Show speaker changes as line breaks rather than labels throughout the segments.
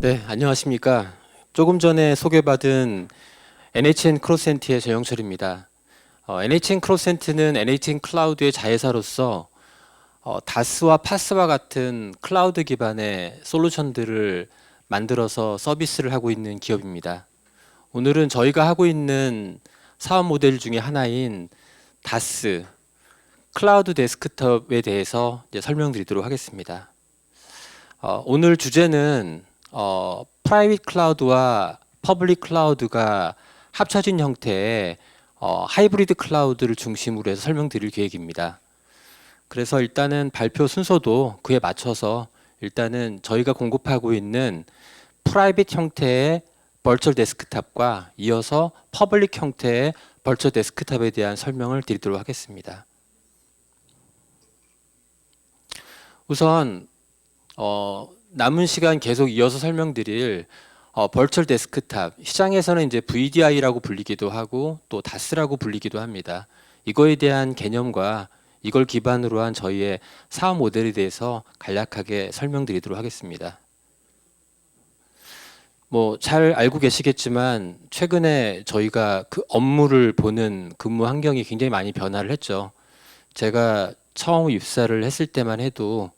네, 안녕하십니까. 조금 전에 소개받은 NHN 크로센트의 정영철입니다. NHN 크로센트는 NHN 클라우드의 자회사로서 다스와 파스와 같은 클라우드 기반의 솔루션들을 만들어서 서비스를 하고 있는 기업입니다. 오늘은 저희가 하고 있는 사업 모델 중에 하나인 다스, 클라우드 데스크톱에 대해서 이제 설명드리도록 하겠습니다. 오늘 주제는 프라이빗 클라우드와 퍼블릭 클라우드가 합쳐진 형태의 하이브리드 클라우드를 중심으로 해서 설명드릴 계획입니다. 그래서 일단은 발표 순서도 그에 맞춰서 일단은 저희가 공급하고 있는 프라이빗 형태의 버추얼 데스크탑과 이어서 퍼블릭 형태의 버추얼 데스크탑에 대한 설명을 드리도록 하겠습니다. 우선 남은 시간 계속 이어서 설명드릴 버추얼 데스크탑, 시장에서는 이제 VDI라고 불리기도 하고 또 다스라고 불리기도 합니다. 이거에 대한 개념과 이걸 기반으로 한 저희의 사업 모델에 대해서 간략하게 설명드리도록 하겠습니다. 뭐 잘 알고 계시겠지만 최근에 저희가 그 업무를 보는 근무 환경이 굉장히 많이 변화를 했죠. 제가 처음 입사를 했을 때만 해도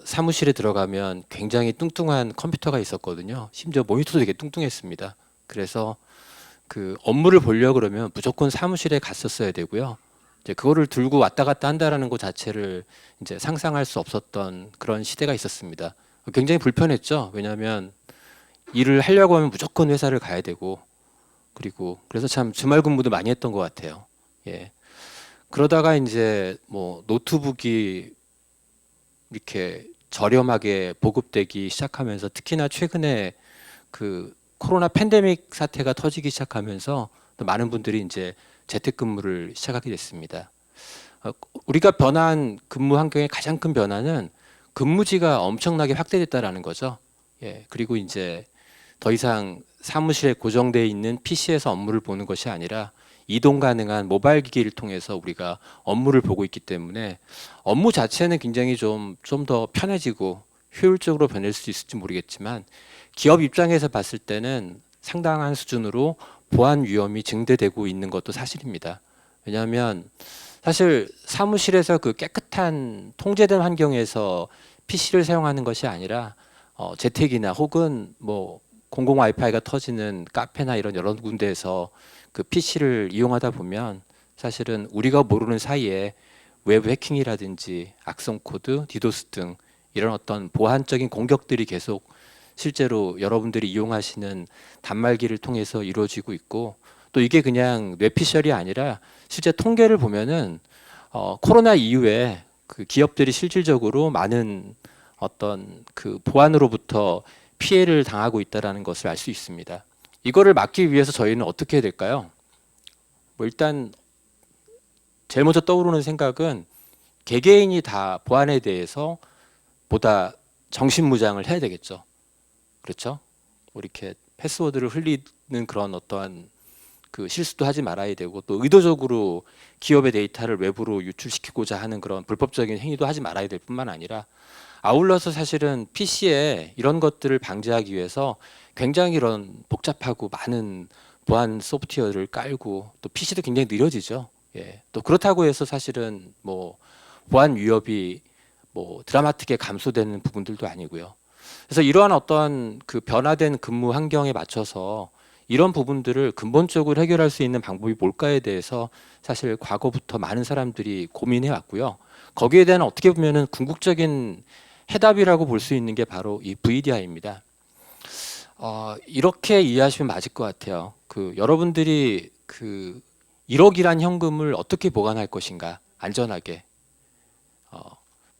사무실에 들어가면 굉장히 뚱뚱한 컴퓨터가 있었거든요. 심지어 모니터도 되게 뚱뚱했습니다. 그래서 그 업무를 보려고 그러면 무조건 사무실에 갔었어야 되고요. 이제 그거를 들고 왔다 갔다 한다라는 것 자체를 이제 상상할 수 없었던 그런 시대가 있었습니다. 굉장히 불편했죠. 왜냐하면 일을 하려고 하면 무조건 회사를 가야 되고, 그리고 그래서 참 주말 근무도 많이 했던 것 같아요. 예. 그러다가 이제 뭐 노트북이 이렇게 저렴하게 보급되기 시작하면서, 특히나 최근에 그 코로나 팬데믹 사태가 터지기 시작하면서 또 많은 분들이 이제 재택근무를 시작하게 됐습니다. 우리가 변한 근무 환경의 가장 큰 변화는 근무지가 엄청나게 확대됐다라는 거죠. 예, 그리고 이제 더 이상 사무실에 고정되어 있는 PC에서 업무를 보는 것이 아니라 이동 가능한 모바일 기기를 통해서 우리가 업무를 보고 있기 때문에 업무 자체는 굉장히 좀 더 편해지고 효율적으로 변할 수 있을지 모르겠지만, 기업 입장에서 봤을 때는 상당한 수준으로 보안 위험이 증대되고 있는 것도 사실입니다. 왜냐하면 사실 사무실에서 그 깨끗한 통제된 환경에서 PC를 사용하는 것이 아니라 재택이나 혹은 뭐 공공 와이파이가 터지는 카페나 이런 여러 군데에서 그 PC를 이용하다 보면 사실은 우리가 모르는 사이에 외부 해킹이라든지 악성 코드, 디도스 등 이런 어떤 보안적인 공격들이 계속 실제로 여러분들이 이용하시는 단말기를 통해서 이루어지고 있고, 또 이게 그냥 뇌피셜이 아니라 실제 통계를 보면은 코로나 이후에 그 기업들이 실질적으로 많은 어떤 그 보안으로부터 피해를 당하고 있다는 것을 알 수 있습니다. 이거를 막기 위해서 저희는 어떻게 해야 될까요? 뭐 일단 제일 먼저 떠오르는 생각은 개개인이 다 보안에 대해서 보다 정신무장을 해야 되겠죠. 그렇죠? 뭐 이렇게 패스워드를 흘리는 그런 어떠한 그 실수도 하지 말아야 되고, 또 의도적으로 기업의 데이터를 외부로 유출시키고자 하는 그런 불법적인 행위도 하지 말아야 될 뿐만 아니라, 아울러서 사실은 PC에 이런 것들을 방지하기 위해서 굉장히 이런 복잡하고 많은 보안 소프트웨어를 깔고, 또 PC도 굉장히 느려지죠. 예. 또 그렇다고 해서 사실은 뭐 보안 위협이 뭐 드라마틱하게 감소되는 부분들도 아니고요. 그래서 이러한 어떤 그 변화된 근무 환경에 맞춰서 이런 부분들을 근본적으로 해결할 수 있는 방법이 뭘까에 대해서 사실 과거부터 많은 사람들이 고민해 왔고요. 거기에 대한 어떻게 보면은 궁극적인 해답이라고 볼 수 있는 게 바로 이 VDI입니다. 이렇게 이해하시면 맞을 것 같아요. 그 여러분들이 그 1억이란 현금을 어떻게 보관할 것인가, 안전하게.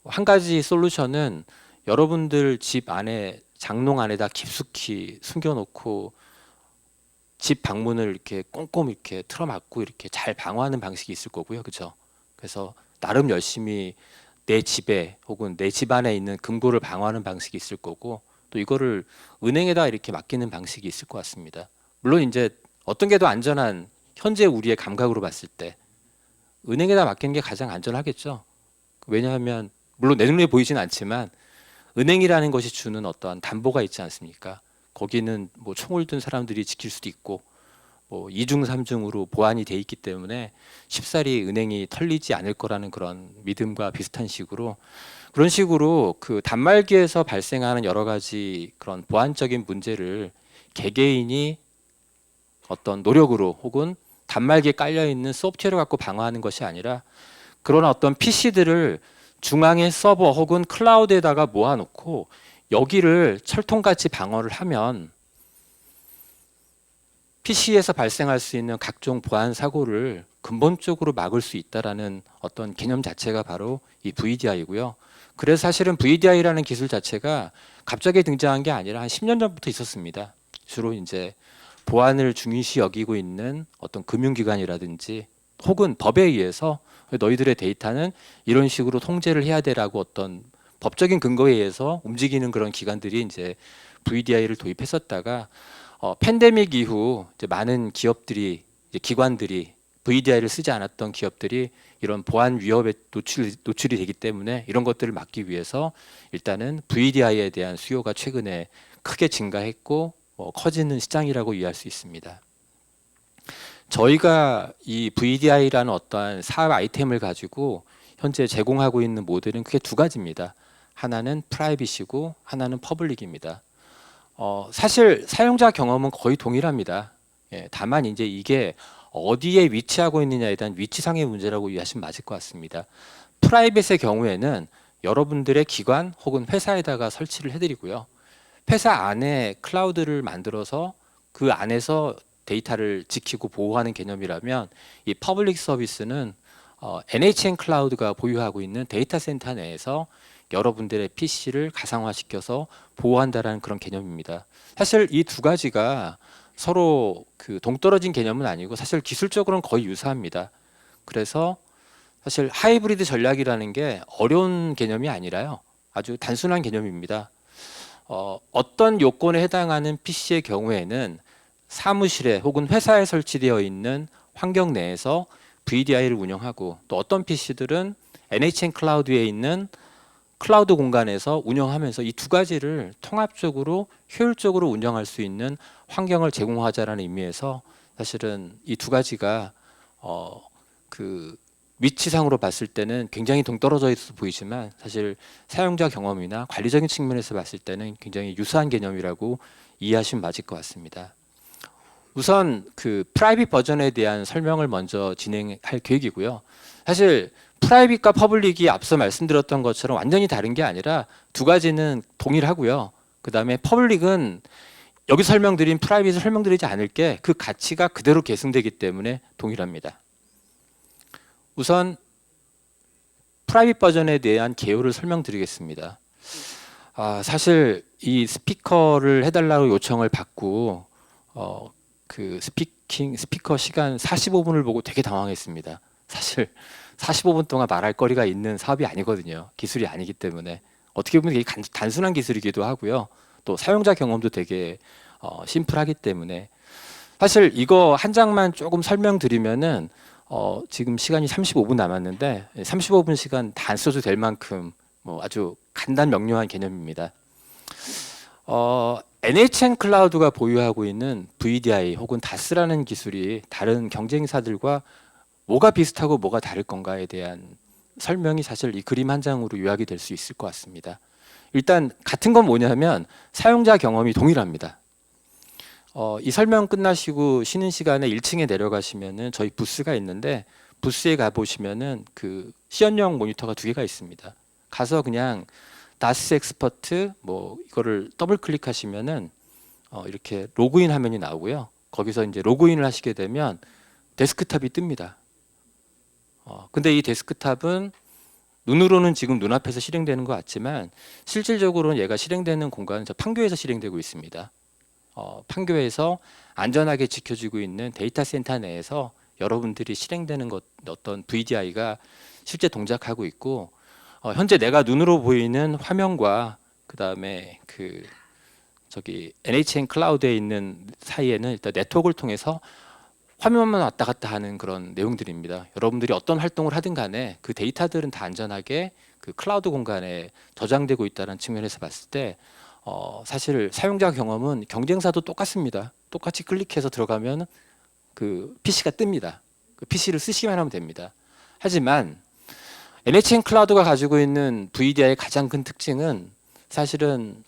한 가지 솔루션은 여러분들 집 안에, 장롱 안에다 깊숙이 숨겨놓고 집 방문을 이렇게 꼼꼼히 이렇게 틀어막고 이렇게 잘 방어하는 방식이 있을 거고요. 그죠? 그래서 나름 열심히 내 집에 혹은 내 집 안에 있는 금고를 방어하는 방식이 있을 거고, 또 이거를 은행에다 이렇게 맡기는 방식이 있을 것 같습니다. 물론 이제 어떤 게 더 안전한, 현재 우리의 감각으로 봤을 때 은행에다 맡기는 게 가장 안전하겠죠. 왜냐하면 물론 내 눈에 보이진 않지만 은행이라는 것이 주는 어떠한 담보가 있지 않습니까? 거기는 뭐 총을 든 사람들이 지킬 수도 있고 뭐 이중 삼중으로 보안이 돼 있기 때문에 쉽사리 은행이 털리지 않을 거라는 그런 믿음과 비슷한 식으로 그런 식으로 그 단말기에서 발생하는 여러 가지 그런 보안적인 문제를 개개인이 어떤 노력으로 혹은 단말기에 깔려 있는 소프트웨어를 갖고 방어하는 것이 아니라 그런 어떤 PC들을 중앙의 서버 혹은 클라우드에다가 모아놓고 여기를 철통같이 방어를 하면 PC에서 발생할 수 있는 각종 보안 사고를 근본적으로 막을 수 있다라는 어떤 개념 자체가 바로 이 VDI고요. 그래서 사실은 VDI라는 기술 자체가 갑자기 등장한 게 아니라 한 10년 전부터 있었습니다. 주로 이제 보안을 중요시 여기고 있는 어떤 금융기관이라든지 혹은 법에 의해서 너희들의 데이터는 이런 식으로 통제를 해야 되라고 어떤 법적인 근거에 의해서 움직이는 그런 기관들이 이제 VDI를 도입했었다가 팬데믹 이후 이제 많은 기업들이 이제 기관들이 VDI를 쓰지 않았던 기업들이 이런 보안 위협에 노출이 되기 때문에 이런 것들을 막기 위해서 일단은 VDI에 대한 수요가 최근에 크게 증가했고 커지는 시장이라고 이해할 수 있습니다. 저희가 이 VDI라는 어떠한 사업 아이템을 가지고 현재 제공하고 있는 모델은 크게 두 가지입니다. 하나는 프라이빗이고 하나는 퍼블릭입니다. 사실 사용자 경험은 거의 동일합니다. 예, 다만 이제 이게 어디에 위치하고 있느냐에 대한 위치상의 문제라고 이해하시면 맞을 것 같습니다. 프라이빗의 경우에는 여러분들의 기관 혹은 회사에다가 설치를 해드리고요. 회사 안에 클라우드를 만들어서 그 안에서 데이터를 지키고 보호하는 개념이라면 이 퍼블릭 서비스는 NHN 클라우드가 보유하고 있는 데이터 센터 내에서 여러분들의 PC를 가상화시켜서 보호한다라는 그런 개념입니다. 사실 이 두 가지가 서로 그 동떨어진 개념은 아니고 사실 기술적으로는 거의 유사합니다. 그래서 사실 하이브리드 전략이라는 게 어려운 개념이 아니라요. 아주 단순한 개념입니다. 어떤 요건에 해당하는 PC의 경우에는 사무실에 혹은 회사에 설치되어 있는 환경 내에서 VDI를 운영하고 또 어떤 PC들은 NHN 클라우드에 있는 클라우드 공간에서 운영하면서 이 두 가지를 통합적으로 효율적으로 운영할 수 있는 환경을 제공하자라는 의미에서 사실은 이 두 가지가 그 위치상으로 봤을 때는 굉장히 동떨어져 있어 보이지만 사실 사용자 경험이나 관리적인 측면에서 봤을 때는 굉장히 유사한 개념이라고 이해하시면 맞을 것 같습니다. 우선 그 프라이빗 버전에 대한 설명을 먼저 진행할 계획이고요. 사실 프라이빗과 퍼블릭이 앞서 말씀드렸던 것처럼 완전히 다른 게 아니라 두 가지는 동일하고요. 그 다음에 퍼블릭은 여기 설명드린 프라이빗을 설명드리지 않을게 그 가치가 그대로 계승되기 때문에 동일합니다. 우선 프라이빗 버전에 대한 개요를 설명드리겠습니다. 사실 이 스피커를 해달라고 요청을 받고 그 스피커 시간 45분을 보고 되게 당황했습니다. 사실 45분 동안 말할 거리가 있는 사업이 아니거든요. 기술이 아니기 때문에 어떻게 보면 되게 단순한 기술이기도 하고요. 또 사용자 경험도 되게 심플하기 때문에 사실 이거 한 장만 조금 설명드리면은 지금 시간이 35분 남았는데 35분 시간 다 안 써도 될 만큼 뭐 아주 간단 명료한 개념입니다. NHN 클라우드가 보유하고 있는 VDI 혹은 DAS라는 기술이 다른 경쟁사들과 뭐가 비슷하고 뭐가 다를 건가에 대한 설명이 사실 이 그림 한 장으로 요약이 될 수 있을 것 같습니다. 일단 같은 건 뭐냐면 사용자 경험이 동일합니다. 이 설명 끝나시고 쉬는 시간에 1층에 내려가시면은 저희 부스가 있는데 부스에 가 보시면은 그 시연용 모니터가 두 개가 있습니다. 가서 그냥 다스 엑스퍼트 뭐 이거를 더블 클릭하시면은 이렇게 로그인 화면이 나오고요. 거기서 이제 로그인을 하시게 되면 데스크탑이 뜹니다. 근데 이 데스크탑은 눈으로는 지금 눈앞에서 실행되는 것 같지만 실질적으로는 얘가 실행되는 공간은 저 판교에서 실행되고 있습니다. 판교에서 안전하게 지켜지고 있는 데이터 센터 내에서 여러분들이 실행되는 어떤 VDI가 실제 동작하고 있고 현재 내가 눈으로 보이는 화면과 그 다음에 그 저기 NHN 클라우드에 있는 사이에는 일단 네트워크를 통해서 화면만 왔다 갔다 하는 그런 내용들입니다. 여러분들이 어떤 활동을 하든 간에 그 데이터들은 다 안전하게 그 클라우드 공간에 저장되고 있다는 측면에서 봤을 때 사실 사용자 경험은 경쟁사도 똑같습니다. 똑같이 클릭해서 들어가면 그 PC가 뜹니다. 그 PC를 쓰시기만 하면 됩니다. 하지만 NHN 클라우드가 가지고 있는 VDI의 가장 큰 특징은 사실은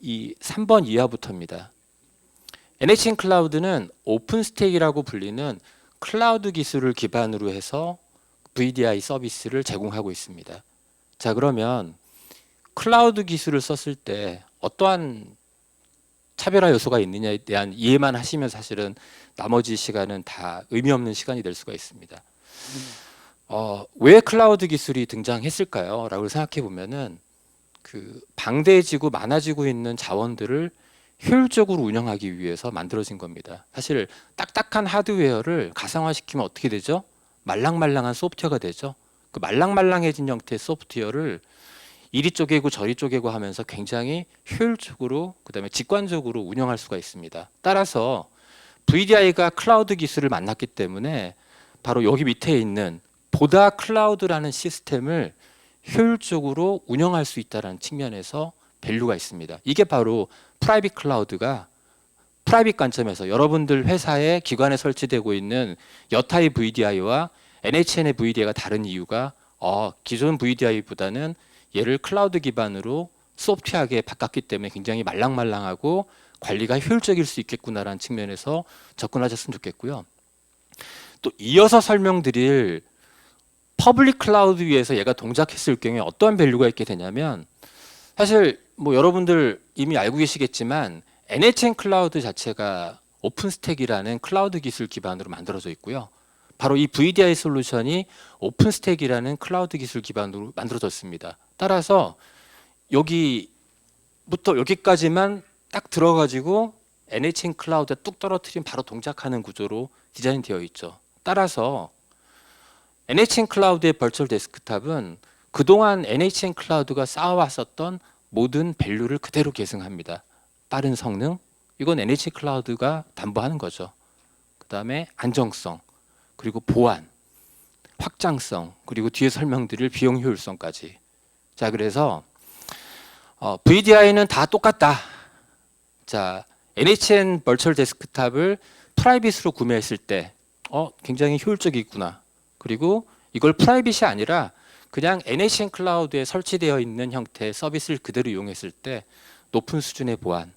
이 3번 이하부터입니다. NHN 클라우드는 오픈 스택이라고 불리는 클라우드 기술을 기반으로 해서 VDI 서비스를 제공하고 있습니다. 자, 그러면 클라우드 기술을 썼을 때 어떠한 차별화 요소가 있느냐에 대한 이해만 하시면 사실은 나머지 시간은 다 의미 없는 시간이 될 수가 있습니다. 왜 클라우드 기술이 등장했을까요? 라고 생각해 보면은 그 방대해지고 많아지고 있는 자원들을 효율적으로 운영하기 위해서 만들어진 겁니다. 사실 딱딱한 하드웨어를 가상화시키면 어떻게 되죠? 말랑말랑한 소프트웨어가 되죠. 그 말랑말랑해진 형태의 소프트웨어를 이리 쪼개고 저리 쪼개고 하면서 굉장히 효율적으로 그다음에 직관적으로 운영할 수가 있습니다. 따라서 VDI가 클라우드 기술을 만났기 때문에 바로 여기 밑에 있는 보다 클라우드라는 시스템을 효율적으로 운영할 수 있다는 측면에서 밸류가 있습니다. 이게 바로 프라이빗 클라우드가 프라이빗 관점에서 여러분들 회사의 기관에 설치되고 있는 여타의 VDI와 NHN의 VDI가 다른 이유가 기존 VDI보다는 얘를 클라우드 기반으로 소프트웨어하게 바꿨기 때문에 굉장히 말랑말랑하고 관리가 효율적일 수 있겠구나라는 측면에서 접근하셨으면 좋겠고요. 또 이어서 설명드릴 퍼블릭 클라우드 위에서 얘가 동작했을 경우에 어떠한 밸류가 있게 되냐면 사실 뭐 여러분들 이미 알고 계시겠지만 NHN 클라우드 자체가 오픈스택이라는 클라우드 기술 기반으로 만들어져 있고요. 바로 이 VDI 솔루션이 오픈스택이라는 클라우드 기술 기반으로 만들어졌습니다. 따라서 여기부터 여기까지만 딱 들어가지고 NHN 클라우드에 뚝 떨어뜨리면 바로 동작하는 구조로 디자인되어 있죠. 따라서 NHN 클라우드의 버추얼 데스크탑은 그동안 NHN 클라우드가 쌓아왔었던 모든 밸류를 그대로 계승합니다. 빠른 성능, 이건 NHN 클라우드가 담보하는 거죠. 그 다음에 안정성, 그리고 보안, 확장성, 그리고 뒤에 설명드릴 비용 효율성까지. 자, 그래서 VDI는 다 똑같다. 자, NHN 버추얼 데스크탑을 프라이빗으로 구매했을 때 굉장히 효율적이구나. 그리고 이걸 프라이빗이 아니라 그냥 NHN 클라우드에 설치되어 있는 형태의 서비스를 그대로 이용했을 때 높은 수준의 보안,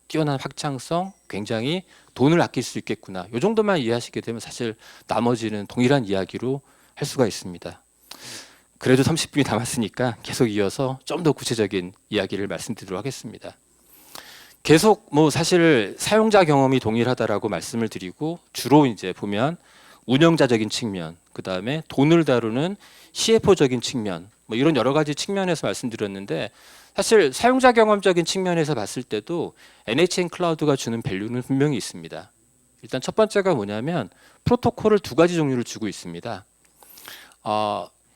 뛰어난 확장성, 굉장히 돈을 아낄 수 있겠구나. 이 정도만 이해하시게 되면 사실 나머지는 동일한 이야기로 할 수가 있습니다. 그래도 30분이 남았으니까 계속 이어서 좀 더 구체적인 이야기를 말씀드리도록 하겠습니다. 계속 뭐 사실 사용자 경험이 동일하다라고 말씀을 드리고 주로 이제 보면 운영자적인 측면, 그 다음에 돈을 다루는 CFO적인 측면, 뭐 이런 여러 가지 측면에서 말씀드렸는데 사실 사용자 경험적인 측면에서 봤을 때도 NHN 클라우드가 주는 밸류는 분명히 있습니다. 일단 첫 번째가 뭐냐면 프로토콜을 두 가지 종류를 주고 있습니다.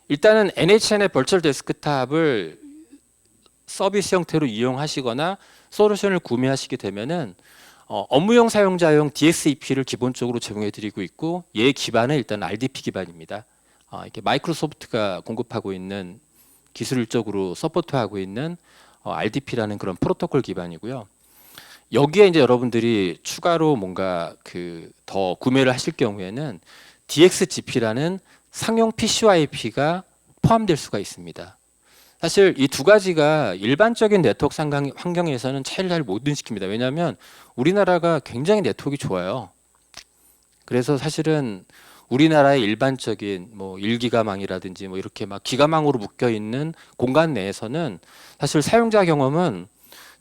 일단은 NHN의 버추얼 데스크탑을 서비스 형태로 이용하시거나 솔루션을 구매하시게 되면은 업무용 사용자용 DXEP를 기본적으로 제공해드리고 있고 얘 기반은 일단 RDP 기반입니다. 이렇게 마이크로소프트가 공급하고 있는 기술적으로 서포트하고 있는 RDP라는 그런 프로토콜 기반이고요. 여기에 이제 여러분들이 추가로 뭔가 더 구매를 하실 경우에는 DXGP라는 상용 PCIP가 포함될 수가 있습니다. 사실 이 두 가지가 일반적인 네트워크 환경에서는 차이를 잘 못 인식입니다. 왜냐하면 우리나라가 굉장히 네트워크가 좋아요. 그래서 사실은 우리나라의 일반적인 뭐 1기가망이라든지 뭐 이렇게 막 기가망으로 묶여 있는 공간 내에서는 사실 사용자 경험은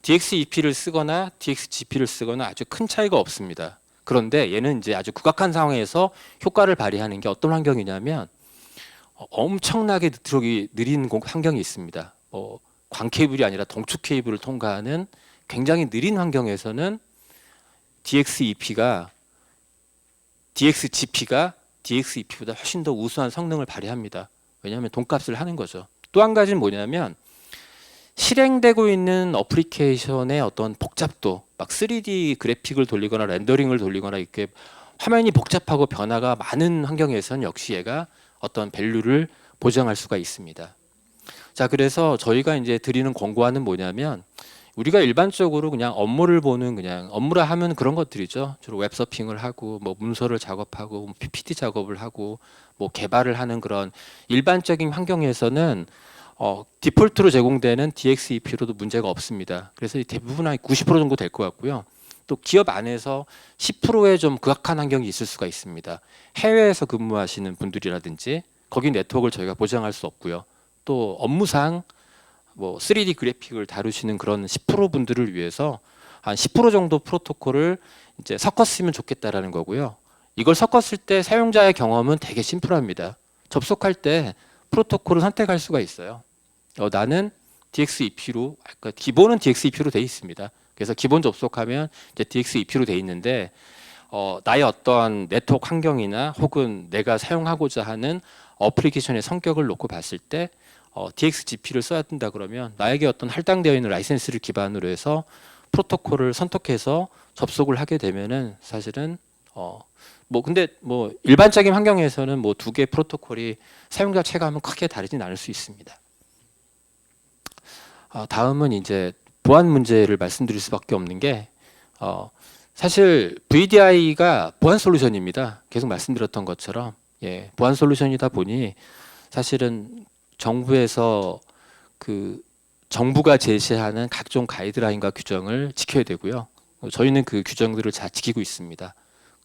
DXEP를 쓰거나 DXGP를 쓰거나 아주 큰 차이가 없습니다. 그런데 얘는 이제 아주 극악한 상황에서 효과를 발휘하는 게 어떤 환경이냐면 엄청나게 들어오기 느린 환경이 있습니다. 광 케이블이 아니라 동축 케이블을 통과하는 굉장히 느린 환경에서는 DXGP가 DXEP보다 훨씬 더 우수한 성능을 발휘합니다. 왜냐하면 돈값을 하는 거죠. 또 한 가지는 뭐냐면 실행되고 있는 어플리케이션의 어떤 복잡도, 막 3D 그래픽을 돌리거나 렌더링을 돌리거나 이렇게 화면이 복잡하고 변화가 많은 환경에서는 역시 얘가 어떤 밸류를 보장할 수가 있습니다. 자, 그래서 저희가 이제 드리는 권고안은 뭐냐면 우리가 일반적으로 그냥 업무를 보는 그냥 업무라 하면 그런 것들이죠. 주로 웹서핑을 하고 뭐 문서를 작업하고 뭐 PPT 작업을 하고 뭐 개발을 하는 그런 일반적인 환경에서는 디폴트로 제공되는 DXEP로도 문제가 없습니다. 그래서 대부분 한 90% 정도 될 것 같고요. 또 기업 안에서 10%의 좀 극악한 환경이 있을 수가 있습니다. 해외에서 근무하시는 분들이라든지 거기 네트워크를 저희가 보장할 수 없고요. 또 업무상 뭐 3D 그래픽을 다루시는 그런 10% 분들을 위해서 한 10% 정도 프로토콜을 이제 섞었으면 좋겠다라는 거고요. 이걸 섞었을 때 사용자의 경험은 되게 심플합니다. 접속할 때 프로토콜을 선택할 수가 있어요. 나는 DXEP로, 그러니까 기본은 DXEP로 돼 있습니다. 그래서 기본 접속하면 이제 DXEP로 돼 있는데 나의 어떠한 네트워크 환경이나 혹은 내가 사용하고자 하는 어플리케이션의 성격을 놓고 봤을 때 DXGP를 써야 된다 그러면 나에게 어떤 할당되어 있는 라이센스를 기반으로 해서 프로토콜을 선택해서 접속을 하게 되면은 사실은 뭐 근데 뭐 일반적인 환경에서는 뭐 두 개 프로토콜이 사용자 체감은 크게 다르진 않을 수 있습니다. 다음은 이제 보안 문제를 말씀드릴 수밖에 없는 게 사실 VDI가 보안 솔루션입니다. 계속 말씀드렸던 것처럼 보안 솔루션이다 보니 사실은 정부에서 그 정부가 제시하는 각종 가이드라인과 규정을 지켜야 되고요. 저희는 그 규정들을 잘 지키고 있습니다.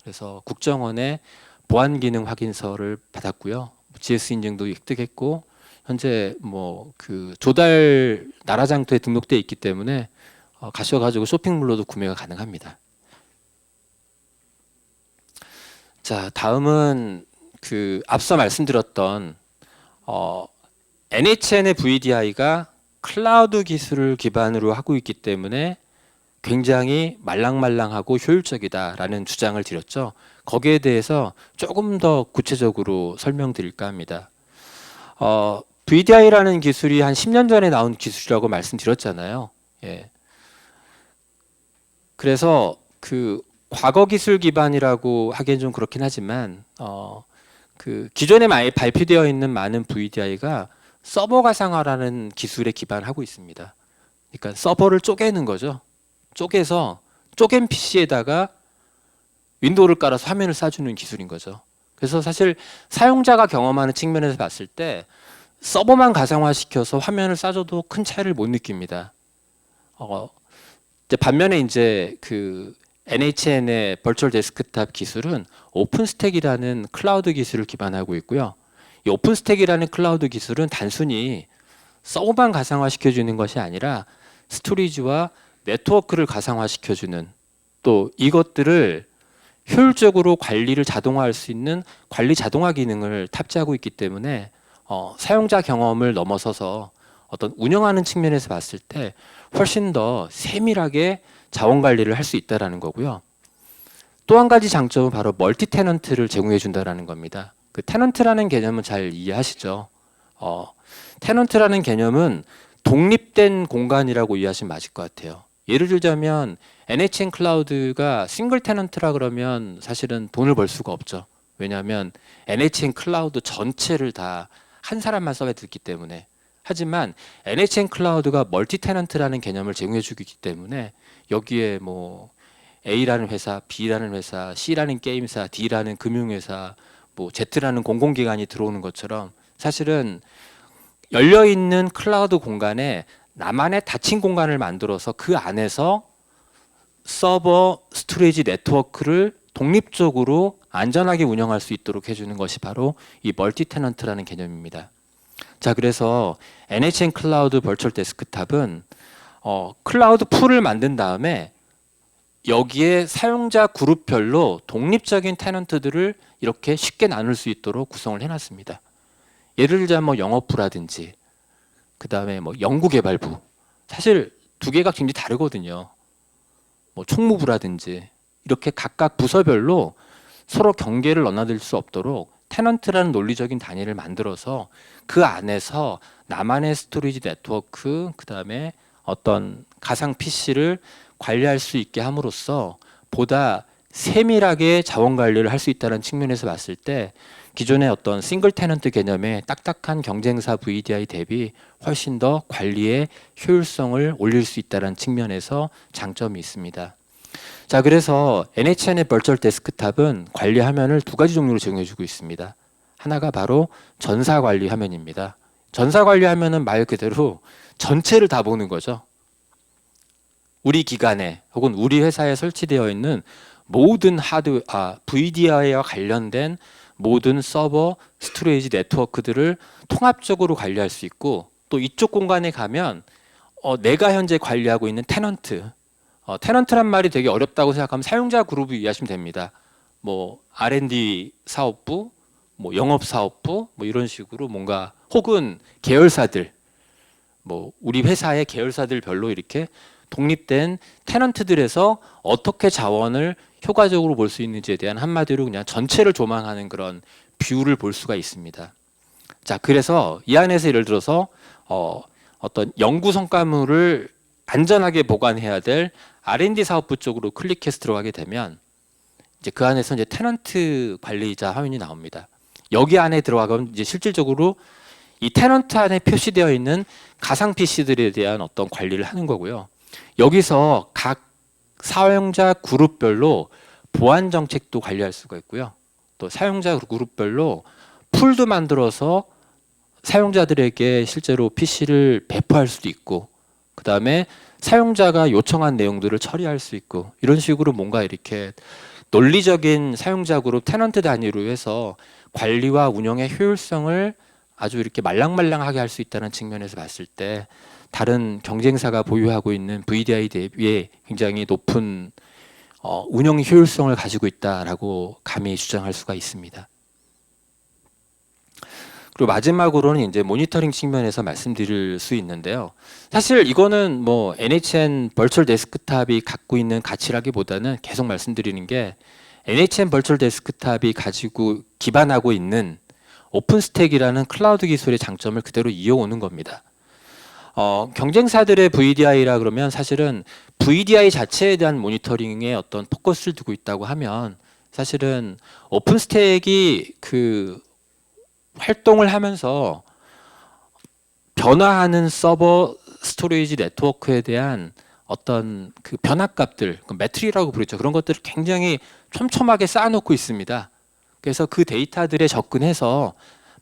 그래서 국정원의 보안 기능 확인서를 받았고요. GS 인증도 획득했고 현재 뭐 그 조달 나라 장터에 등록돼 있기 때문에 가셔가지고 쇼핑몰로도 구매가 가능합니다. 자, 다음은 그 앞서 말씀드렸던 NHN의 VDI가 클라우드 기술을 기반으로 하고 있기 때문에 굉장히 말랑말랑하고 효율적이다라는 주장을 드렸죠. 거기에 대해서 조금 더 구체적으로 설명드릴까 합니다. VDI라는 기술이 한 10년 전에 나온 기술이라고 말씀드렸잖아요. 그래서 그 과거 기술 기반이라고 하기엔 좀 그렇긴 하지만 그 기존에 많이 발표되어 있는 많은 VDI가 서버 가상화라는 기술에 기반하고 있습니다. 그러니까 서버를 쪼개는 거죠. 쪼개서 쪼갠 PC에다가 윈도우를 깔아서 화면을 쏴주는 기술인 거죠. 그래서 사실 사용자가 경험하는 측면에서 봤을 때 서버만 가상화시켜서 화면을 쏴줘도 큰 차이를 못 느낍니다. 이제 반면에 이제 그 NHN의 버추얼 데스크탑 기술은 오픈스택이라는 클라우드 기술을 기반하고 있고요. 이 오픈스택이라는 클라우드 기술은 단순히 서버만 가상화시켜주는 것이 아니라 스토리지와 네트워크를 가상화시켜주는 또 이것들을 효율적으로 관리를 자동화할 수 있는 관리 자동화 기능을 탑재하고 있기 때문에 사용자 경험을 넘어서서 어떤 운영하는 측면에서 봤을 때 훨씬 더 세밀하게 자원 관리를 할 수 있다는 거고요. 또 한 가지 장점은 바로 멀티 테넌트를 제공해 준다는 겁니다. 그 테넌트라는 개념은 잘 이해하시죠? 테넌트라는 개념은 독립된 공간이라고 이해하시면 맞을 것 같아요. 예를 들자면 NHN 클라우드가 싱글 테넌트라 그러면 사실은 돈을 벌 수가 없죠. 왜냐하면 NHN 클라우드 전체를 다 한 사람만 써야 되기 때문에. 하지만 NHN 클라우드가 멀티 테넌트라는 개념을 제공해 주기 때문에 여기에 뭐 A라는 회사, B라는 회사, C라는 게임사, D라는 금융회사, 뭐 Z라는 공공기관이 들어오는 것처럼 사실은 열려있는 클라우드 공간에 나만의 닫힌 공간을 만들어서 그 안에서 서버, 스토리지 네트워크를 독립적으로 안전하게 운영할 수 있도록 해주는 것이 바로 이 멀티 테넌트라는 개념입니다. 자, 그래서 NHN 클라우드 버추얼 데스크탑은 클라우드 풀을 만든 다음에 여기에 사용자 그룹별로 독립적인 테넌트들을 이렇게 쉽게 나눌 수 있도록 구성을 해놨습니다. 예를 들자면 뭐 영업부라든지 그 다음에 뭐 연구개발부, 사실 두 개가 굉장히 다르거든요. 뭐 총무부라든지 이렇게 각각 부서별로 서로 경계를 넘나들 수 없도록 테넌트라는 논리적인 단위를 만들어서 그 안에서 나만의 스토리지 네트워크, 그 다음에 어떤 가상 PC를 관리할 수 있게 함으로써 보다 세밀하게 자원 관리를 할 수 있다는 측면에서 봤을 때 기존의 어떤 싱글 테넌트 개념의 딱딱한 경쟁사 VDI 대비 훨씬 더 관리의 효율성을 올릴 수 있다는 측면에서 장점이 있습니다. 자, 그래서 NHN의 버추얼 데스크탑은 관리 화면을 두 가지 종류로 제공해주고 있습니다. 하나가 바로 전사 관리 화면입니다. 전사 관리 화면은 말 그대로 전체를 다 보는 거죠. 우리 기관에 혹은 우리 회사에 설치되어 있는 모든 VDI와 관련된 모든 서버, 스토리지 네트워크들을 통합적으로 관리할 수 있고, 또 이쪽 공간에 가면 내가 현재 관리하고 있는 테넌트, 테넌트란 말이 되게 어렵다고 생각하면 사용자 그룹을 이해하시면 됩니다. 뭐 R&D 사업부, 뭐 영업 사업부, 뭐 이런 식으로 뭔가, 혹은 계열사들, 뭐 우리 회사의 계열사들별로 이렇게 독립된 테넌트들에서 어떻게 자원을 효과적으로 볼 수 있는지에 대한 한마디로 그냥 전체를 조망하는 그런 뷰를 볼 수가 있습니다. 자, 그래서 이 안에서 예를 들어서 어떤 연구 성과물을 안전하게 보관해야 될 R&D 사업부 쪽으로 클릭해서 들어가게 되면 이제 그 안에서 이제 테넌트 관리자 화면이 나옵니다. 여기 안에 들어가면 이제 실질적으로 이 테넌트 안에 표시되어 있는 가상 PC들에 대한 어떤 관리를 하는 거고요. 여기서 각 사용자 그룹별로 보안 정책도 관리할 수가 있고요. 또 사용자 그룹별로 풀도 만들어서 사용자들에게 실제로 PC를 배포할 수도 있고, 그 다음에 사용자가 요청한 내용들을 처리할 수 있고, 이런 식으로 뭔가 이렇게 논리적인 사용자 그룹 테넌트 단위로 해서 관리와 운영의 효율성을 아주 이렇게 말랑말랑하게 할 수 있다는 측면에서 봤을 때 다른 경쟁사가 보유하고 있는 VDI 대비에 굉장히 높은 운영 효율성을 가지고 있다라고 감히 주장할 수가 있습니다. 그리고 마지막으로는 이제 모니터링 측면에서 말씀드릴 수 있는데요. 사실 이거는 뭐 NHN 버추얼 데스크탑이 갖고 있는 가치라기보다는 계속 말씀드리는 게 NHN 버추얼 데스크탑이 가지고 기반하고 있는 오픈스택이라는 클라우드 기술의 장점을 그대로 이어오는 겁니다. 경쟁사들의 VDI라 그러면 사실은 VDI 자체에 대한 모니터링에 어떤 포커스를 두고 있다고 하면 사실은 오픈스택이 그 활동을 하면서 변화하는 서버 스토리지 네트워크에 대한 어떤 그 변화값들, 매트리라고 부르죠. 그런 것들을 굉장히 촘촘하게 쌓아놓고 있습니다. 그래서 그 데이터들에 접근해서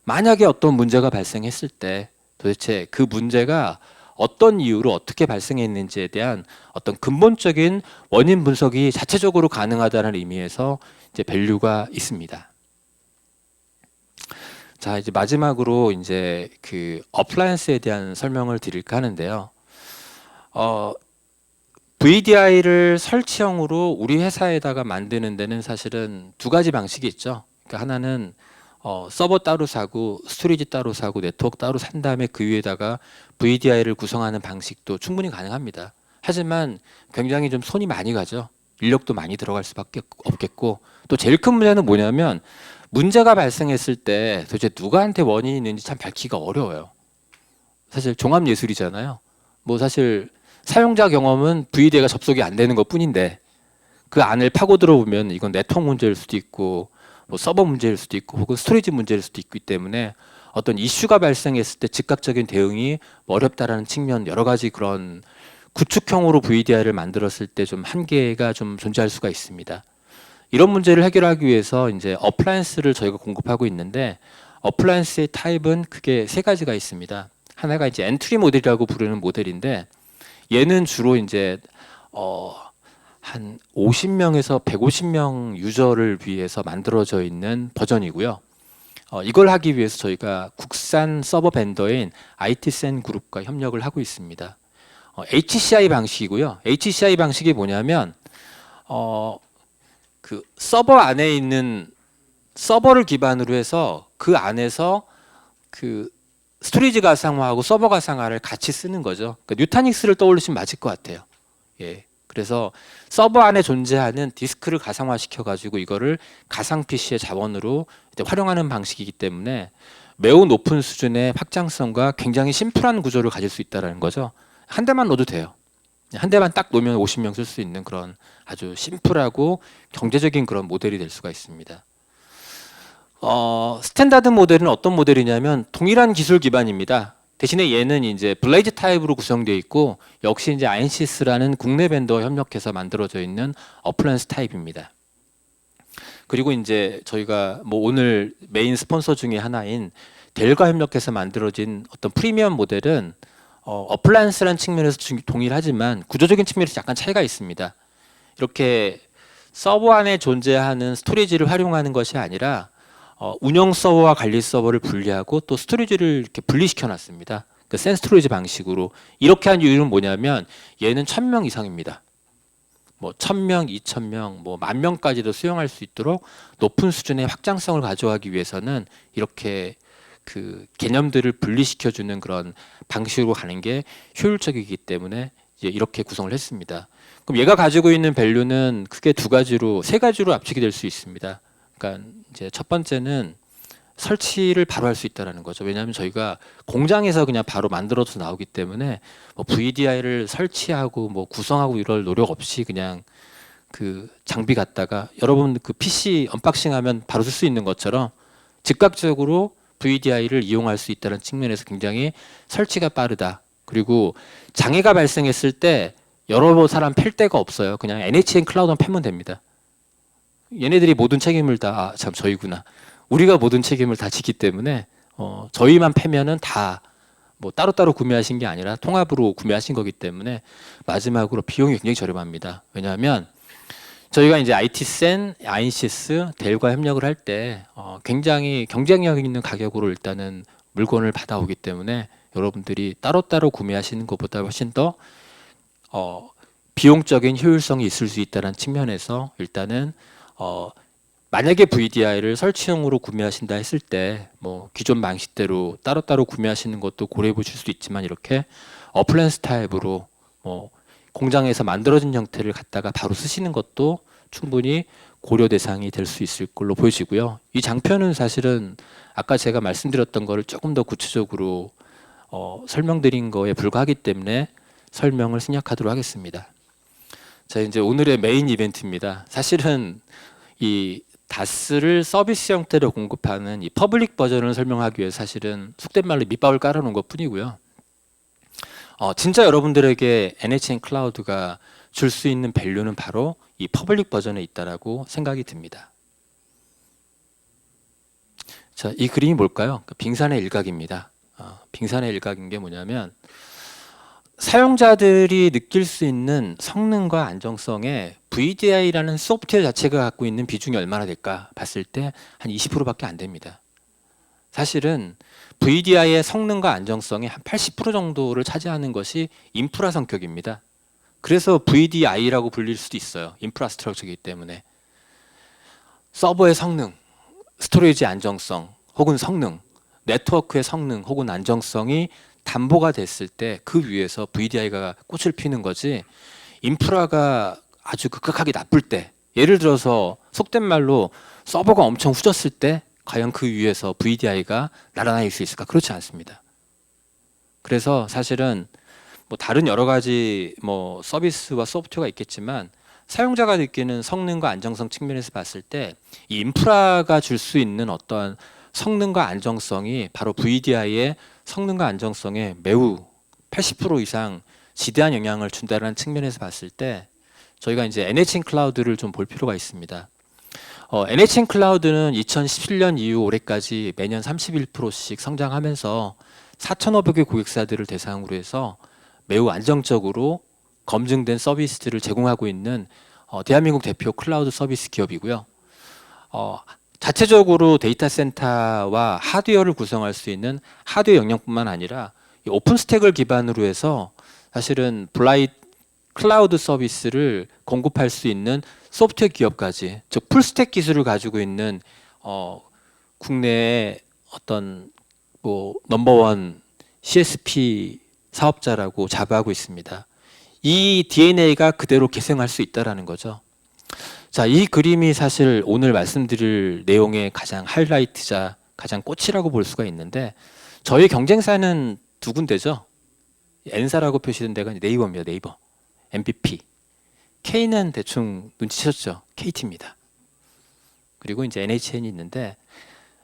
만약에 어떤 문제가 발생했을 때 도대체 그 문제가 어떤 이유로 어떻게 발생했는지에 대한 어떤 근본적인 원인 분석이 자체적으로 가능하다는 의미에서 이제 밸류가 있습니다. 자, 이제 마지막으로 이제 그 어플라이언스에 대한 설명을 드릴까 하는데요. VDI를 설치형으로 우리 회사에다가 만드는 데는 사실은 두 가지 방식이 있죠. 그러니까 하나는 서버 따로 사고 스토리지 따로 사고 네트워크 따로 산 다음에 그 위에다가 VDI를 구성하는 방식도 충분히 가능합니다. 하지만 굉장히 좀 손이 많이 가죠. 인력도 많이 들어갈 수밖에 없겠고, 또 제일 큰 문제는 뭐냐면 문제가 발생했을 때 도대체 누구한테 원인이 있는지 참 밝히기가 어려워요. 사실 종합예술이잖아요. 뭐 사실 사용자 경험은 VDI가 접속이 안 되는 것 뿐인데 그 안을 파고 들어보면 이건 네트워크 문제일 수도 있고 뭐 서버 문제일 수도 있고 혹은 스토리지 문제일 수도 있기 때문에 어떤 이슈가 발생했을 때 즉각적인 대응이 어렵다라는 측면, 여러 가지 그런 구축형으로 VDI를 만들었을 때 좀 한계가 좀 존재할 수가 있습니다. 이런 문제를 해결하기 위해서 이제 어플라이언스를 저희가 공급하고 있는데, 어플라이언스의 타입은 크게 세 가지가 있습니다. 하나가 이제 엔트리 모델이라고 부르는 모델인데, 얘는 주로 이제 한 50명에서 150명 유저를 위해서 만들어져 있는 버전이고요. 이걸 하기 위해서 저희가 국산 서버 벤더인 IT센 그룹과 협력을 하고 있습니다. HCI 방식이고요. HCI 방식이 뭐냐면 그 서버 안에 있는 서버를 기반으로 해서 그 안에서 그 스토리지 가상화하고 서버 가상화를 같이 쓰는 거죠. 그러니까 뉴타닉스를 떠올리시면 맞을 것 같아요. 예. 그래서 서버 안에 존재하는 디스크를 가상화 시켜가지고 이거를 가상 PC의 자원으로 이제 활용하는 방식이기 때문에 매우 높은 수준의 확장성과 굉장히 심플한 구조를 가질 수 있다는 거죠. 한 대만 넣어도 돼요. 한 대만 딱 놓으면 50명 쓸 수 있는 그런 아주 심플하고 경제적인 그런 모델이 될 수가 있습니다. 스탠다드 모델은 어떤 모델이냐면 동일한 기술 기반입니다. 대신에 얘는 이제 블레이즈 타입으로 구성되어 있고 역시 이제 아인시스라는 국내 벤더와 협력해서 만들어져 있는 어플라이언스 타입입니다. 그리고 이제 저희가 뭐 오늘 메인 스폰서 중에 하나인 델과 협력해서 만들어진 어떤 프리미엄 모델은 어플라이언스라는 측면에서 동일하지만 구조적인 측면에서 약간 차이가 있습니다. 이렇게 서버 안에 존재하는 스토리지를 활용하는 것이 아니라 운영 서버와 관리 서버를 분리하고 또 스토리지를 이렇게 분리시켜 놨습니다. 그 센 스토리지 방식으로. 이렇게 한 이유는 뭐냐면 얘는 1000명 이상입니다. 뭐 1000명, 2000명, 뭐 10,000명까지도 수용할 수 있도록 높은 수준의 확장성을 가져가기 위해서는 이렇게 그 개념들을 분리시켜 주는 그런 방식으로 가는 게 효율적이기 때문에 이제 이렇게 구성을 했습니다. 그럼 얘가 가지고 있는 밸류는 크게 세 가지로 압축이 될 수 있습니다. 그러니까 이제 첫 번째는 설치를 바로 할 수 있다는 거죠. 왜냐하면 저희가 공장에서 그냥 바로 만들어서 나오기 때문에 뭐 VDI를 설치하고 뭐 구성하고 이럴 노력 없이 그냥 그 장비 갖다가 여러분 그 PC 언박싱하면 바로 쓸 수 있는 것처럼 즉각적으로 VDI를 이용할 수 있다는 측면에서 굉장히 설치가 빠르다. 그리고 장애가 발생했을 때 여러 사람 팰 데가 없어요. 그냥 NHN 클라우드만 패면 됩니다. 얘네들이 모든 책임을 다 참 저희구나. 우리가 모든 책임을 다 지기 때문에 저희만 패면은 다 뭐 따로따로 구매하신 게 아니라 통합으로 구매하신 거기 때문에 마지막으로 비용이 굉장히 저렴합니다. 왜냐하면 저희가 이제 IT센, 아인시스, 델과 협력을 할 때 굉장히 경쟁력 있는 가격으로 일단은 물건을 받아오기 때문에 여러분들이 따로따로 구매하시는 것보다 훨씬 더 비용적인 효율성이 있을 수 있다는 측면에서 일단은 만약에 VDI를 설치용으로 구매하신다 했을 때 뭐 기존 방식대로 따로따로 구매하시는 것도 고려해 보실 수도 있지만 이렇게 어플라이언스 타입으로 뭐 공장에서 만들어진 형태를 갖다가 바로 쓰시는 것도 충분히 고려 대상이 될 수 있을 걸로 보여지고요. 이 장표는 사실은 아까 제가 말씀드렸던 거를 조금 더 구체적으로 설명드린 거에 불과하기 때문에 설명을 생략하도록 하겠습니다. 자, 이제 오늘의 메인 이벤트입니다. 사실은 이 다스를 서비스 형태로 공급하는 이 퍼블릭 버전을 설명하기 위해 사실은 속된 말로 밑밥을 깔아놓은 것 뿐이고요. 진짜 여러분들에게 NHN 클라우드가 줄 수 있는 밸류는 바로 이 퍼블릭 버전에 있다라고 생각이 듭니다. 자, 이 그림이 뭘까요? 빙산의 일각입니다. 빙산의 일각인 게 뭐냐면 사용자들이 느낄 수 있는 성능과 안정성에 VDI라는 소프트웨어 자체가 갖고 있는 비중이 얼마나 될까 봤을 때 한 20%밖에 안 됩니다. 사실은 VDI의 성능과 안정성의 한 80% 정도를 차지하는 것이 인프라 성격입니다. 그래서 VDI라고 불릴 수도 있어요. 인프라스트럭처이기 때문에. 서버의 성능, 스토리지 안정성 혹은 성능, 네트워크의 성능 혹은 안정성이 담보가 됐을 때 그 위에서 VDI가 꽃을 피는 거지, 인프라가 아주 급격하게 나쁠 때, 예를 들어서 속된 말로 서버가 엄청 후졌을 때 과연 그 위에서 VDI가 날아다닐 수 있을까? 그렇지 않습니다. 그래서 사실은 뭐 다른 여러 가지 뭐 서비스와 소프트웨어가 있겠지만 사용자가 느끼는 성능과 안정성 측면에서 봤을 때 이 인프라가 줄 수 있는 어떤 성능과 안정성이 바로 VDI의 성능과 안정성에 매우 80% 이상 지대한 영향을 준다는 측면에서 봤을 때 저희가 이제 NHN 클라우드를 좀 볼 필요가 있습니다. NHN 클라우드는 2017년 이후 올해까지 매년 31%씩 성장하면서 4,500개 고객사들을 대상으로 해서 매우 안정적으로 검증된 서비스들을 제공하고 있는 대한민국 대표 클라우드 서비스 기업이고요. 자체적으로 데이터 센터와 하드웨어를 구성할 수 있는 하드웨어 역량뿐만 아니라 이 오픈 스택을 기반으로 해서 사실은 클라우드 서비스를 공급할 수 있는 소프트웨어 기업까지, 즉 풀스택 기술을 가지고 있는 국내의 어떤 뭐 넘버원 CSP 사업자라고 자부하고 있습니다. 이 DNA가 그대로 계승할 수 있다라는 거죠. 자, 이 그림이 사실 오늘 말씀드릴 내용의 가장 하이라이트자, 가장 꽃이라고 볼 수가 있는데 저희 경쟁사는 두 군데죠. N사라고 표시된 데가 네이버입니다. 네이버. MVP. K는 대충 눈치채셨죠? KT입니다. 그리고 이제 NHN이 있는데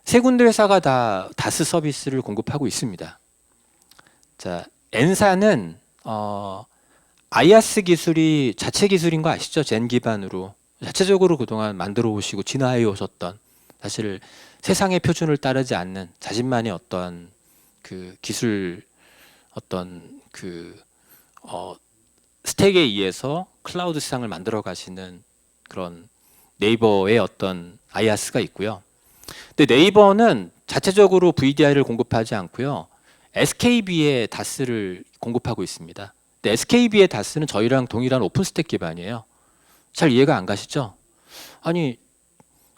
세 군데 회사가 다 다스 서비스를 공급하고 있습니다. 자, N사는 아이아스 기술이 자체 기술인 거 아시죠? 젠 기반으로 자체적으로 그동안 만들어 오시고 진화해 오셨던, 사실 세상의 표준을 따르지 않는 자신만의 어떤 그 기술 어떤 스택에 의해서 클라우드 세상을 만들어 가시는 그런 네이버의 어떤 아이아스가 있고요. 근데 네이버는 자체적으로 VDI를 공급하지 않고요. SKB의 다스를 공급하고 있습니다. 근데 SKB의 다스는 저희랑 동일한 오픈스택 기반이에요. 잘 이해가 안 가시죠? 아니,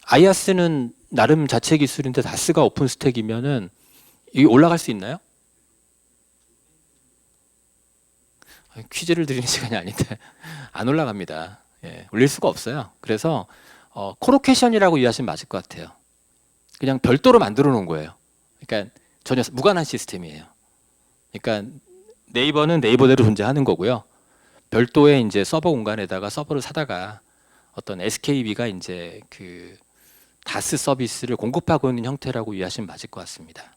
아이아스는 나름 자체 기술인데 다스가 오픈스택이면은 이게 올라갈 수 있나요? 퀴즈를 드리는 시간이 아닌데 안 올라갑니다. 예, 올릴 수가 없어요. 그래서 코로케이션이라고 이해하시면 맞을 것 같아요. 그냥 별도로 만들어 놓은 거예요. 그러니까 전혀 무관한 시스템이에요. 그러니까 네이버는 네이버대로 존재하는 거고요. 별도의 이제 서버 공간에다가 서버를 사다가 어떤 SKB가 이제 그 다스 서비스를 공급하고 있는 형태라고 이해하시면 맞을 것 같습니다.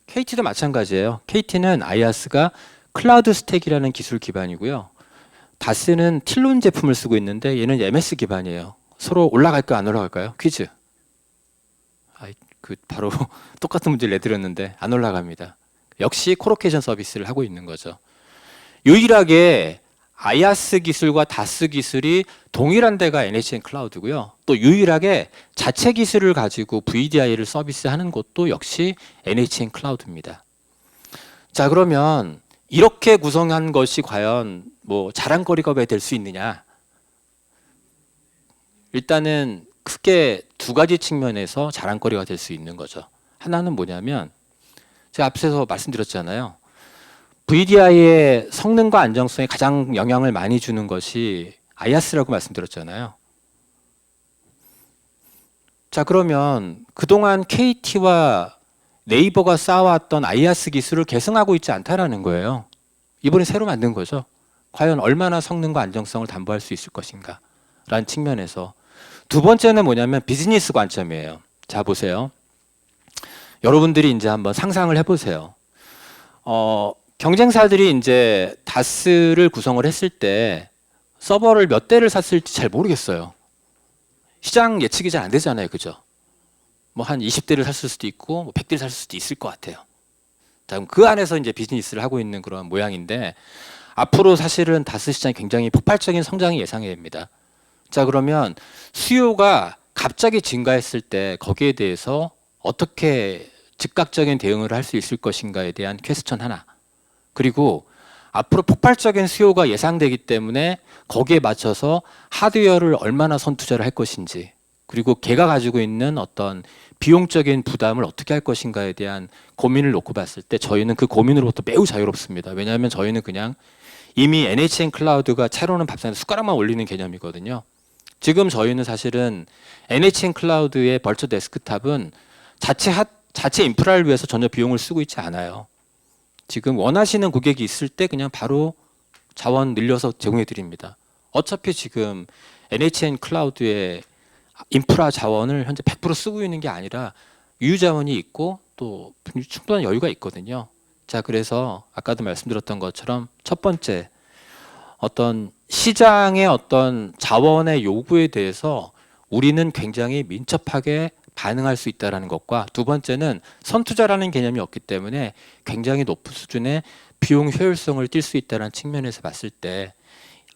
KT도 마찬가지예요. KT는 아이아스가 클라우드 스택이라는 기술 기반이고요. 다스는 틸론 제품을 쓰고 있는데 얘는 MS 기반이에요. 서로 올라갈까 안 올라갈까요? 퀴즈. 바로 똑같은 문제를 내드렸는데 안 올라갑니다. 역시 코로케이션 서비스를 하고 있는 거죠. 유일하게 아이아스 기술과 다스 기술이 동일한 데가 NHN 클라우드고요. 또 유일하게 자체 기술을 가지고 VDI를 서비스하는 곳도 역시 NHN 클라우드입니다. 자, 그러면 이렇게 구성한 것이 과연 뭐 자랑거리가 왜 될 수 있느냐? 일단은 크게 두 가지 측면에서 자랑거리가 될 수 있는 거죠. 하나는 뭐냐면 제가 앞서서 말씀드렸잖아요. VDI의 성능과 안정성에 가장 영향을 많이 주는 것이 아이아스라고 말씀드렸잖아요. 자, 그러면 그동안 KT와 네이버가 쌓아왔던 아이아스 기술을 계승하고 있지 않다라는 거예요. 이번에 새로 만든 거죠. 과연 얼마나 성능과 안정성을 담보할 수 있을 것인가 라는 측면에서. 두 번째는 뭐냐면 비즈니스 관점이에요. 자, 보세요. 여러분들이 이제 한번 상상을 해보세요. 경쟁사들이 이제 다스를 구성을 했을 때 서버를 몇 대를 샀을지 잘 모르겠어요. 시장 예측이 잘 안 되잖아요. 그죠? 뭐 한 20대를 샀을 수도 있고 뭐 100대를 샀을 수도 있을 것 같아요. 자, 그럼 그 안에서 이제 비즈니스를 하고 있는 그런 모양인데 앞으로 사실은 다스 시장이 굉장히 폭발적인 성장이 예상이 됩니다. 자, 그러면 수요가 갑자기 증가했을 때 거기에 대해서 어떻게 즉각적인 대응을 할 수 있을 것인가에 대한 퀘스천 하나. 그리고 앞으로 폭발적인 수요가 예상되기 때문에 거기에 맞춰서 하드웨어를 얼마나 선투자를 할 것인지, 그리고 걔가 가지고 있는 어떤 비용적인 부담을 어떻게 할 것인가에 대한 고민을 놓고 봤을 때 저희는 그 고민으로부터 매우 자유롭습니다. 왜냐하면 저희는 그냥 이미 NHN 클라우드가 채로는 밥상에 숟가락만 올리는 개념이거든요. 지금 저희는 사실은 NHN 클라우드의 벌처 데스크탑은 자체 인프라를 위해서 전혀 비용을 쓰고 있지 않아요. 지금 원하시는 고객이 있을 때 그냥 바로 자원 늘려서 제공해 드립니다. 어차피 지금 NHN 클라우드의 인프라 자원을 현재 100% 쓰고 있는 게 아니라 유유 자원이 있고 또 충분한 여유가 있거든요. 자, 그래서 아까도 말씀드렸던 것처럼 첫 번째, 어떤 시장의 어떤 자원의 요구에 대해서 우리는 굉장히 민첩하게 반응할 수 있다는 것과, 두 번째는 선투자라는 개념이 없기 때문에 굉장히 높은 수준의 비용 효율성을 띌 수 있다는 측면에서 봤을 때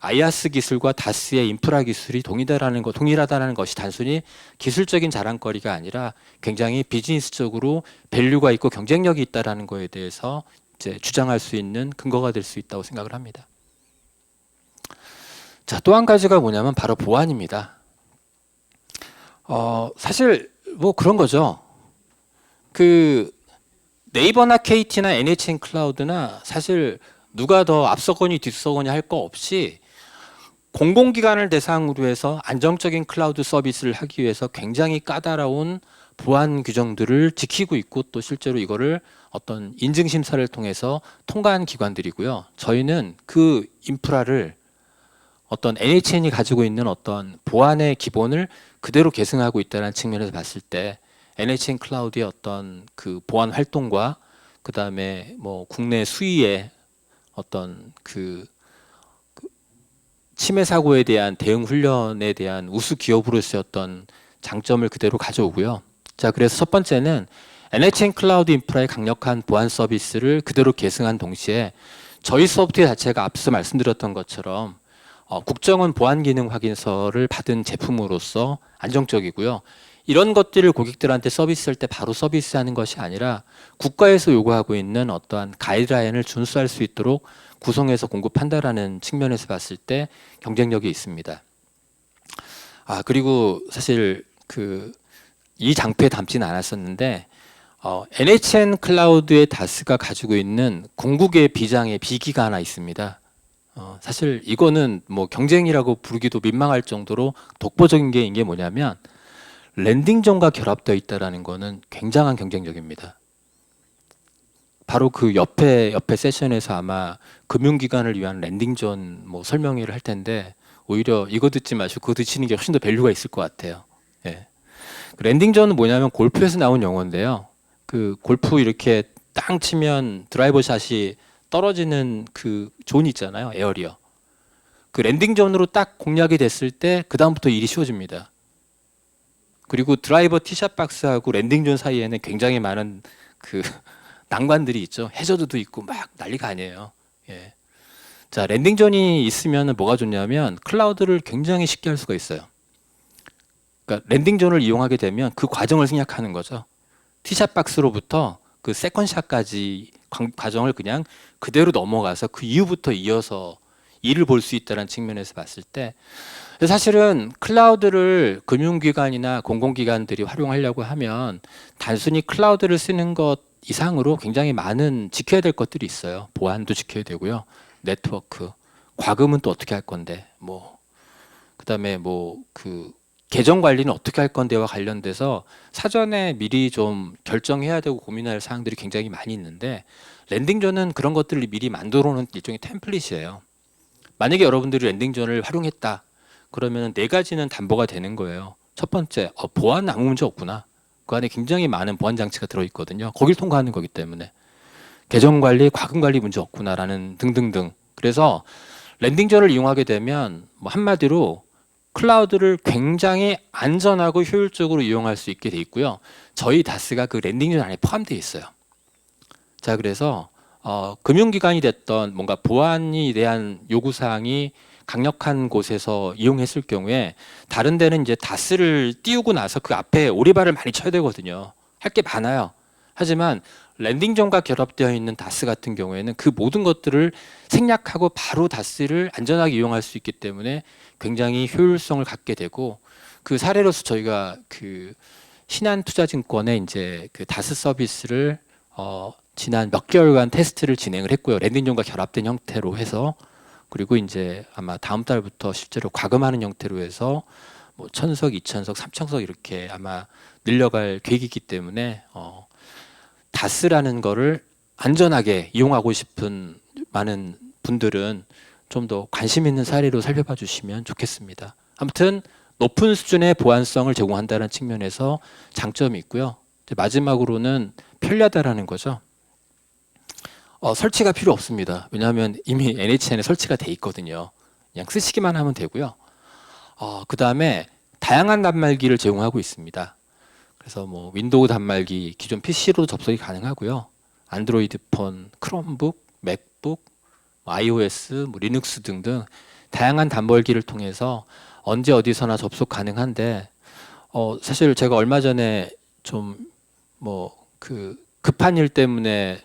아이아스 기술과 다스의 인프라 기술이 동일하다는 것이 단순히 기술적인 자랑거리가 아니라 굉장히 비즈니스적으로 밸류가 있고 경쟁력이 있다는 것에 대해서 이제 주장할 수 있는 근거가 될 수 있다고 생각을 합니다. 자, 또 한 가지가 뭐냐면 바로 보안입니다. 사실 뭐 그런 거죠. 그 네이버나 KT나 NHN 클라우드나 사실 누가 더 앞서거니 뒤서거니 할 거 없이 공공기관을 대상으로 해서 안정적인 클라우드 서비스를 하기 위해서 굉장히 까다로운 보안 규정들을 지키고 있고, 또 실제로 이거를 어떤 인증 심사를 통해서 통과한 기관들이고요. 저희는 그 인프라를 어떤 NHN이 가지고 있는 어떤 보안의 기본을 그대로 계승하고 있다는 측면에서 봤을 때 NHN 클라우드의 어떤 그 보안 활동과 그 다음에 뭐 국내 수위의 어떤 그 침해 사고에 대한 대응 훈련에 대한 우수 기업으로서의 어떤 장점을 그대로 가져오고요. 자, 그래서 첫 번째는 NHN 클라우드 인프라의 강력한 보안 서비스를 그대로 계승한 동시에 저희 소프트웨어 자체가 앞서 말씀드렸던 것처럼 국정원 보안 기능 확인서를 받은 제품으로서 안정적이고요. 이런 것들을 고객들한테 서비스할 때 바로 서비스하는 것이 아니라 국가에서 요구하고 있는 어떠한 가이드라인을 준수할 수 있도록 구성해서 공급한다라는 측면에서 봤을 때 경쟁력이 있습니다. 그리고 사실 이 장표에 담지는 않았었는데 NHN 클라우드의 다스가 가지고 있는 궁극의 비장의 비기가 하나 있습니다. 사실 이거는 뭐 경쟁이라고 부르기도 민망할 정도로 독보적인 게 이게 뭐냐면 랜딩존과 결합되어 있다는 거는 굉장한 경쟁력입니다. 바로 그 옆에 세션에서 아마 금융기관을 위한 랜딩존 뭐 설명회를 할 텐데 오히려 이거 듣지 마시고 그거 드시는 게 훨씬 더 밸류가 있을 것 같아요. 예. 랜딩존은 뭐냐면 골프에서 나온 용어인데요. 그 골프 이렇게 땅 치면 드라이버 샷이 떨어지는 그 존이 있잖아요. 에어리어. 그 랜딩존으로 딱 공략이 됐을 때 그 다음부터 일이 쉬워집니다. 그리고 드라이버 티샷 박스하고 랜딩존 사이에는 굉장히 많은 그 난관들이 있죠. 해저드도 있고 막 난리가 아니에요. 예. 자, 랜딩존이 있으면 뭐가 좋냐면 클라우드를 굉장히 쉽게 할 수가 있어요. 그러니까 랜딩존을 이용하게 되면 그 과정을 생략하는 거죠. 티샷 박스로부터 그 세컨샷까지 과정을 그냥 그대로 넘어가서 그 이후부터 이어서 일을 볼 수 있다는 측면에서 봤을 때 사실은 클라우드를 금융기관이나 공공기관들이 활용하려고 하면 단순히 클라우드를 쓰는 것 이상으로 굉장히 많은 지켜야 될 것들이 있어요. 보안도 지켜야 되고요. 네트워크, 과금은 또 어떻게 할 건데, 뭐 그다음에 뭐 그 계정 관리는 어떻게 할 건데와 관련돼서 사전에 미리 좀 결정해야 되고 고민할 사항들이 굉장히 많이 있는데 랜딩존은 그런 것들을 미리 만들어 놓은 일종의 템플릿이에요. 만약에 여러분들이 랜딩존을 활용했다 그러면 네 가지는 담보가 되는 거예요. 첫 번째, 보안 아무 문제 없구나. 그 안에 굉장히 많은 보안 장치가 들어있거든요. 거길 통과하는 거기 때문에 계정 관리, 과금 관리 문제 없구나라는 등등등. 그래서 랜딩존을 이용하게 되면 뭐 한마디로 클라우드를 굉장히 안전하고 효율적으로 이용할 수 있게 돼 있고요. 저희 다스가 그 랜딩존 안에 포함되어 있어요. 자, 그래서 금융기관이 됐던 뭔가 보안에 대한 요구사항이 강력한 곳에서 이용했을 경우에 다른 데는 이제 다스를 띄우고 나서 그 앞에 오리발을 많이 쳐야 되거든요. 할 게 많아요. 하지만 랜딩존과 결합되어 있는 다스 같은 경우에는 그 모든 것들을 생략하고 바로 다스를 안전하게 이용할 수 있기 때문에 굉장히 효율성을 갖게 되고 그 사례로서 저희가 그 신한투자증권의 이제 그 다스 서비스를 지난 몇 개월간 테스트를 진행을 했고요. 랜딩존과 결합된 형태로 해서 그리고 이제 아마 다음 달부터 실제로 과금하는 형태로 해서 뭐 1000석, 2000석, 3000석 이렇게 아마 늘려갈 계획이기 때문에 다스라는 거를 안전하게 이용하고 싶은 많은 분들은 좀 더 관심 있는 사례로 살펴봐 주시면 좋겠습니다. 아무튼 높은 수준의 보안성을 제공한다는 측면에서 장점이 있고요. 마지막으로는 편리하다라는 거죠. 설치가 필요 없습니다. 왜냐하면 이미 NHN에 설치가 돼 있거든요. 그냥 쓰시기만 하면 되고요. 그 다음에 다양한 단말기를 제공하고 있습니다. 그래서 뭐 윈도우 단말기, 기존 PC로도 접속이 가능하고요. 안드로이드 폰, 크롬북, 맥북, iOS, 뭐 리눅스 등등 다양한 단말기를 통해서 언제 어디서나 접속 가능한데 사실 제가 얼마 전에 좀 뭐 그 급한 일 때문에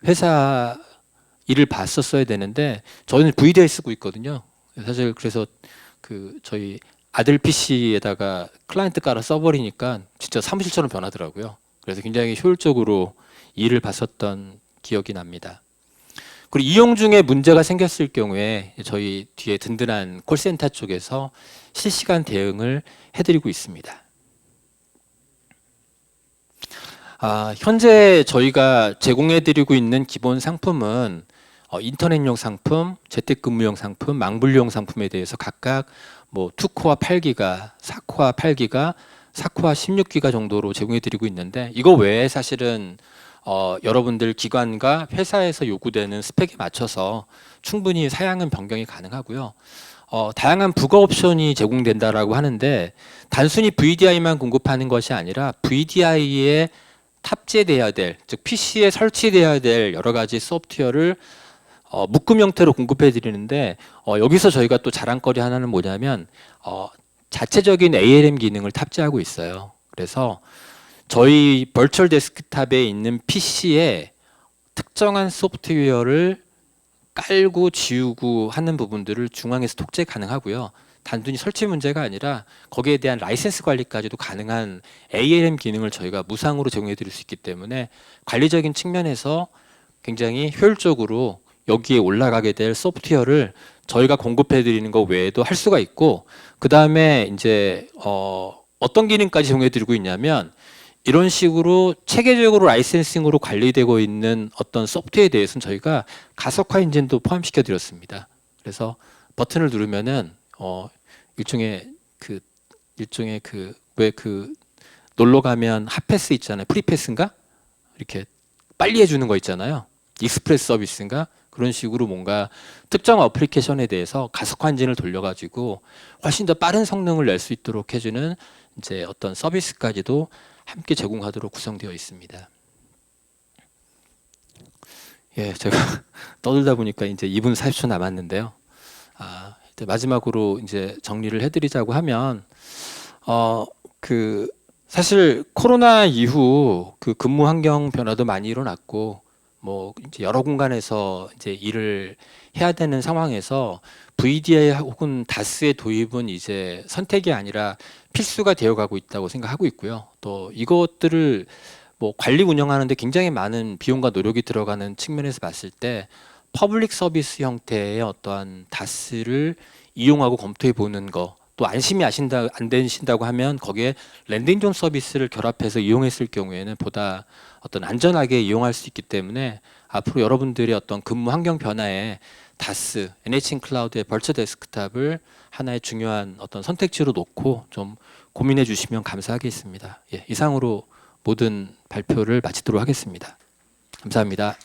회사 일을 봤었어야 되는데 저는 VDI 쓰고 있거든요. 사실 그래서 그 저희 아들 PC에다가 클라이언트 깔아 써버리니까 진짜 사무실처럼 변하더라고요. 그래서 굉장히 효율적으로 일을 봤었던 기억이 납니다. 그리고 이용 중에 문제가 생겼을 경우에 저희 뒤에 든든한 콜센터 쪽에서 실시간 대응을 해드리고 있습니다. 현재 저희가 제공해드리고 있는 기본 상품은 인터넷용 상품, 재택근무용 상품, 망분리용 상품에 대해서 각각 뭐 2코어 8기가, 4코어 8기가, 4코어 16기가 정도로 제공해 드리고 있는데, 이거 외에 사실은 여러분들 기관과 회사에서 요구되는 스펙에 맞춰서 충분히 사양은 변경이 가능하고요. 다양한 부가 옵션이 제공된다라고 하는데, 단순히 VDI만 공급하는 것이 아니라 VDI에 탑재돼야 될, 즉 PC에 설치돼야 될 여러 가지 소프트웨어를 묶음 형태로 공급해 드리는데, 여기서 저희가 또 자랑거리 하나는 뭐냐면 자체적인 ALM 기능을 탑재하고 있어요. 그래서 저희 버추얼 데스크탑에 있는 PC에 특정한 소프트웨어를 깔고 지우고 하는 부분들을 중앙에서 톡재 가능하고요. 단순히 설치 문제가 아니라 거기에 대한 라이센스 관리까지도 가능한 ALM 기능을 저희가 무상으로 제공해 드릴 수 있기 때문에 관리적인 측면에서 굉장히 효율적으로 여기에 올라가게 될 소프트웨어를 저희가 공급해 드리는 것 외에도 할 수가 있고, 그 다음에 이제 어떤 기능까지 제공해 드리고 있냐면, 이런 식으로 체계적으로 라이센싱으로 관리되고 있는 어떤 소프트웨어에 대해서는 저희가 가속화 엔진도 포함시켜 드렸습니다. 그래서 버튼을 누르면은 일종의 왜 놀러 가면 핫패스 있잖아요. 프리패스인가? 이렇게 빨리 해주는 거 있잖아요. 익스프레스 서비스인가? 그런 식으로 뭔가 특정 어플리케이션에 대해서 가속화 엔진을 돌려가지고 훨씬 더 빠른 성능을 낼 수 있도록 해주는 이제 어떤 서비스까지도 함께 제공하도록 구성되어 있습니다. 예, 제가 떠들다 보니까 이제 2분 40초 남았는데요. 마지막으로 이제 정리를 해드리자고 하면, 사실 코로나 이후 그 근무 환경 변화도 많이 일어났고, 뭐 이제 여러 공간에서 이제 일을 해야 되는 상황에서 VDI 혹은 다스의 도입은 이제 선택이 아니라 필수가 되어가고 있다고 생각하고 있고요. 또 이것들을 뭐 관리 운영하는데 굉장히 많은 비용과 노력이 들어가는 측면에서 봤을 때 퍼블릭 서비스 형태의 어떠한 다스를 이용하고 검토해 보는 거, 또 안심이 안 되신다고 하면 거기에 랜딩존 서비스를 결합해서 이용했을 경우에는 보다 어떤 안전하게 이용할 수 있기 때문에 앞으로 여러분들의 어떤 근무 환경 변화에 다스, NHN 클라우드의 벌처 데스크탑을 하나의 중요한 어떤 선택지로 놓고 좀 고민해 주시면 감사하겠습니다. 예, 이상으로 모든 발표를 마치도록 하겠습니다. 감사합니다.